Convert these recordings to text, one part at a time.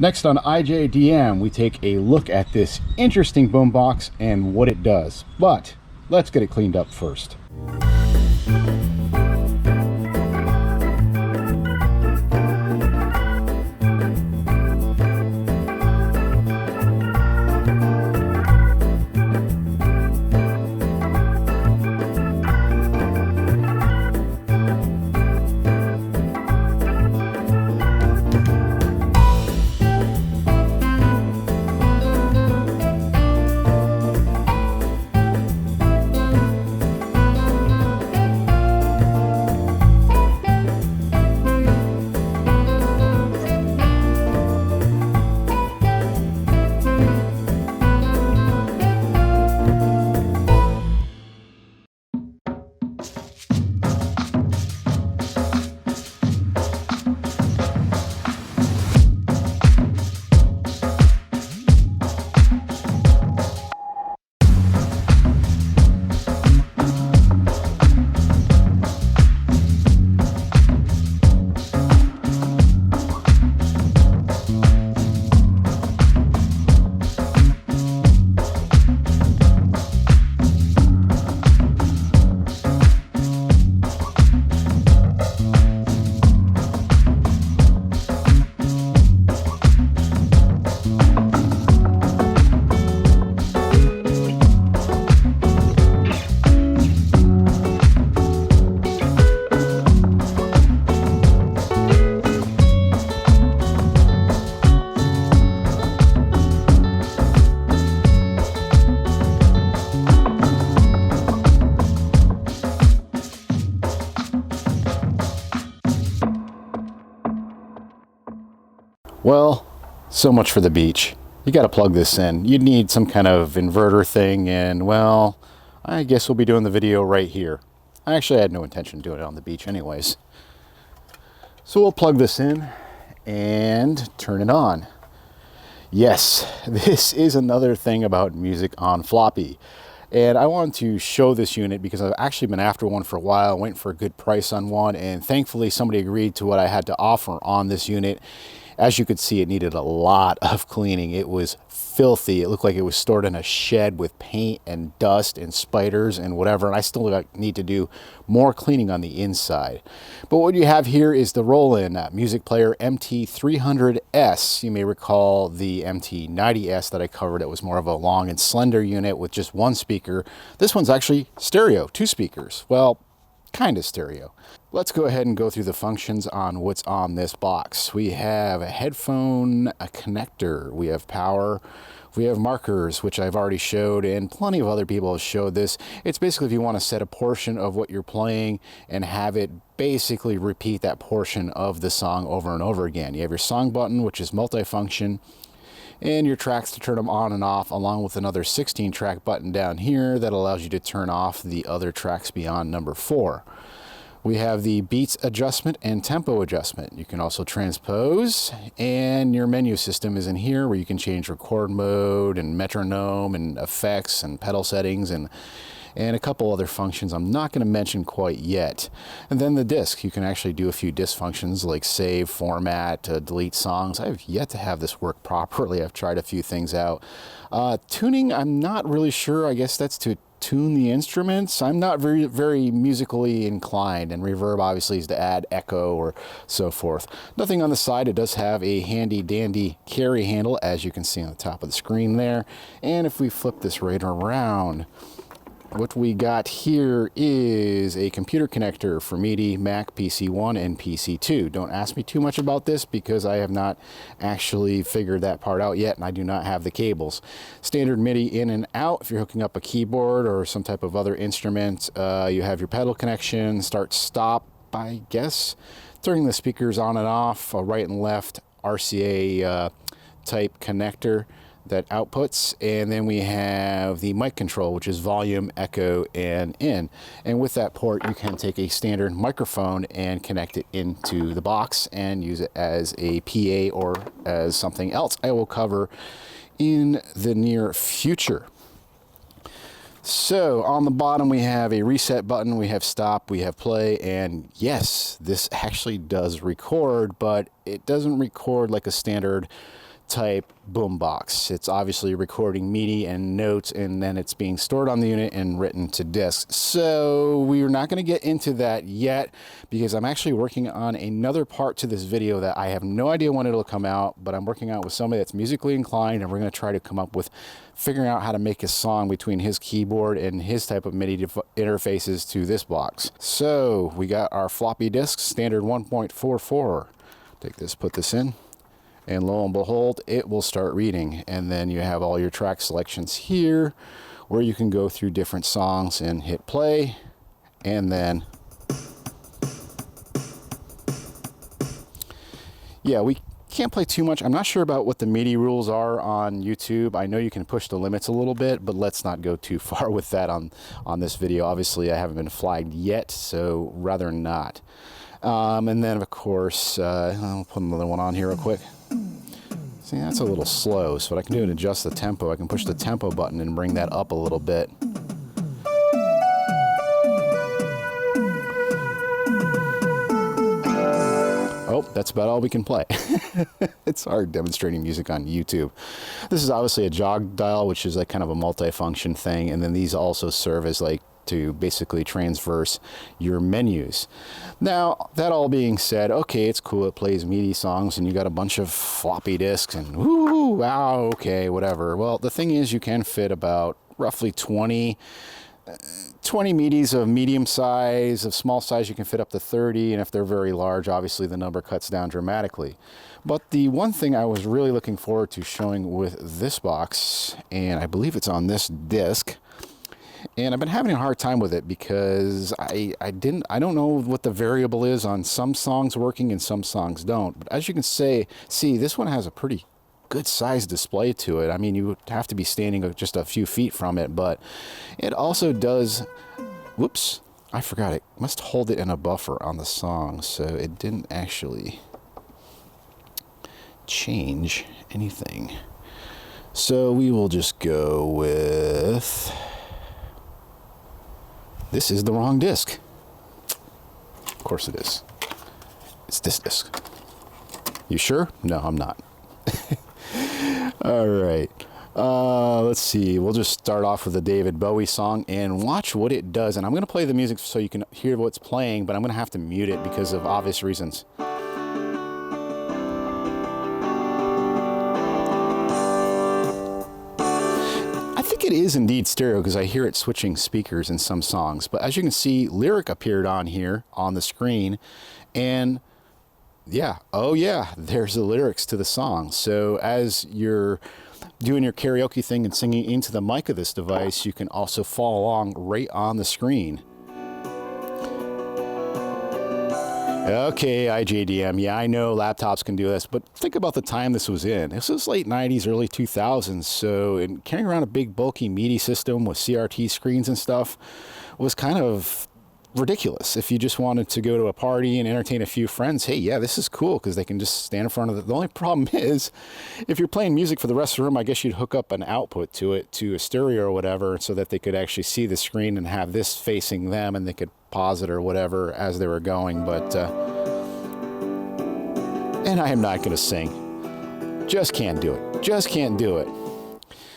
Next on ijdm, we take a look at this interesting boombox and what it does. But let's get it cleaned up first. Well, so much for the beach. You got to plug this in. You'd need some kind of inverter thing, and well, I guess we'll be doing the video right here. I actually had no intention of doing it on the beach anyways. So we'll plug this in and turn it on. Yes, this is another thing about music on floppy. And I wanted to show this unit because I've actually been after one for a while, waiting for a good price on one, and thankfully somebody agreed to what I had to offer on this unit. As you could see, it needed a lot of cleaning. It was filthy. It looked like it was stored in a shed with paint and dust and spiders and whatever, and I still need to do more cleaning on the inside. But what you have here is the Roland music player MT 300s. You may recall the MT 90s that I covered. It was more of a long and slender unit with just one speaker. This one's actually stereo, 2 speakers. Well, kind of stereo. Let's go ahead and go through the functions on what's on this box. We have a headphone, a connector, we have power, we have markers, which I've already showed, and plenty of other people have showed this. It's basically if you want to set a portion of what you're playing and have it basically repeat that portion of the song over and over again. You have your song button, which is multifunction, and your tracks to turn them on and off, along with another 16 track button down here that allows you to turn off the other tracks beyond number 4. We have the beats adjustment and tempo adjustment. You can also transpose, and your menu system is in here where you can change record mode and metronome and effects and pedal settings and a couple other functions I'm not going to mention quite yet. And then the disc, you can actually do a few disc functions like save, format, delete songs. I've yet to have this work properly. I've tried a few things out. Tuning, I'm not really sure. I guess that's to tune the instruments. I'm not very musically inclined, and reverb obviously is to add echo or so forth. Nothing on the side. It does have a handy dandy carry handle, as you can see on the top of the screen there. And if we flip this right around, what we got here is a computer connector for MIDI, Mac, PC1, and PC2. Don't ask me too much about this because I have not actually figured that part out yet, and I do not have the cables. Standard MIDI in and out. If you're hooking up a keyboard or some type of other instrument, you have your pedal connection, start, stop, I guess. Turning the speakers on and off, right and left RCA type connector that outputs, and then we have the mic control, which is volume, echo, and in. And with that port, you can take a standard microphone and connect it into the box and use it as a PA or as something else I will cover in the near future. So on the bottom we have a reset button, we have stop, we have play, and yes, this actually does record, but it doesn't record like a standard type boombox. It's obviously recording MIDI and notes, and then it's being stored on the unit and written to disk. So we're not going to get into that yet because I'm actually working on another part to this video that I have no idea when it'll come out, but I'm working out with somebody that's musically inclined, and we're going to try to come up with figuring out how to make a song between his keyboard and his type of MIDI interfaces to this box. So we got our floppy disk, standard 1.44. Take this, put this in, and lo and behold, it will start reading. And then you have all your track selections here where you can go through different songs and hit play. And then, yeah, we can't play too much. I'm not sure about what the MIDI rules are on YouTube. I know you can push the limits a little bit, but let's not go too far with that on this video. Obviously, I haven't been flagged yet, so rather not. And then, of course, I'll put another one on here real quick. See, that's a little slow, so what I can do is adjust the tempo. I can push the tempo button and bring that up a little bit. Oh, that's about all we can play. It's hard demonstrating music on YouTube. This is obviously a jog dial, which is like kind of a multi-function thing, and then these also serve as like to basically transverse your menus. Now, that all being said, okay, it's cool, it plays MIDI songs, and you got a bunch of floppy disks, and woo, wow, okay, whatever. Well, the thing is, you can fit about roughly 20 MIDIs of medium size. Of small size, you can fit up to 30, and if they're very large, obviously the number cuts down dramatically. But the one thing I was really looking forward to showing with this box, and I believe it's on this disc, and I've been having a hard time with it because I don't know what the variable is on some songs working and some songs don't. But as you can see, this one has a pretty good size display to it. I mean, you would have to be standing just a few feet from it, but it also does, whoops, I forgot, it must hold it in a buffer on the song, so it didn't actually change anything. So we will just go with, this is the wrong disc. Of course it is. It's this disc. You sure? No, I'm not. All right. Let's see. We'll just start off with the David Bowie song and watch what it does. And I'm going to play the music so you can hear what's playing, but I'm going to have to mute it because of obvious reasons. It is indeed stereo because I hear it switching speakers in some songs, but as you can see, lyric appeared on here on the screen, and yeah, oh yeah, there's the lyrics to the song. So as you're doing your karaoke thing and singing into the mic of this device, you can also follow along right on the screen. Okay, ijdm. Yeah, I know laptops can do this, but think about the time this was in. This was late 90s, early 2000s, so and carrying around a big bulky MIDI system with CRT screens and stuff was kind of ridiculous. If you just wanted to go to a party and entertain a few friends, hey, yeah, this is cool because they can just stand in front of it. The only problem is, if you're playing music for the rest of the room, I guess you'd hook up an output to it, to a stereo or whatever, so that they could actually see the screen and have this facing them, and they could pause it or whatever as they were going. But and I am not going to sing. Just can't do it. Just can't do it.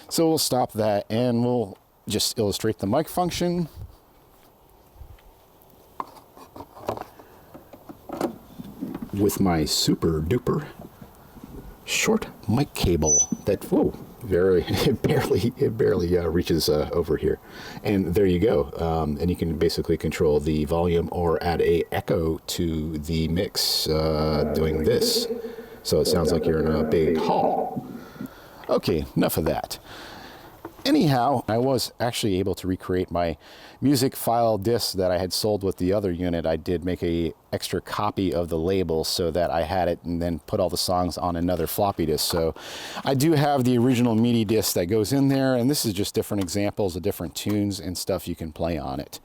So we'll stop that and we'll just illustrate the mic function. With my super duper short mic cable that, whoa, it barely reaches over here. And there you go. And you can basically control the volume or add a echo to the mix doing this. So it sounds like you're in a big hall. Okay, enough of that. Anyhow, I was actually able to recreate my music file disc that I had sold with the other unit. I did make a extra copy of the label so that I had it and then put all the songs on another floppy disk. So I do have the original MIDI disc that goes in there, and this is just different examples of different tunes and stuff you can play on it.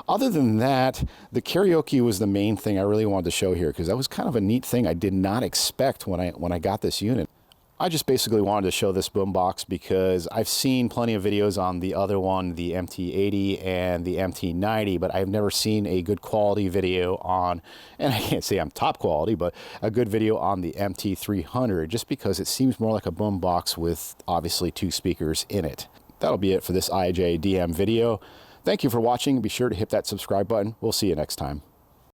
Other than that, the karaoke was the main thing I really wanted to show here because that was kind of a neat thing I did not expect when I got this unit. I just basically wanted to show this boombox because I've seen plenty of videos on the other one, the MT80 and the MT90, but I've never seen a good quality video on, and I can't say I'm top quality, but a good video on the MT300, just because it seems more like a boombox with obviously 2 speakers in it. That'll be it for this ijdm video. Thank you for watching. Be sure to hit that subscribe button. We'll see you next time.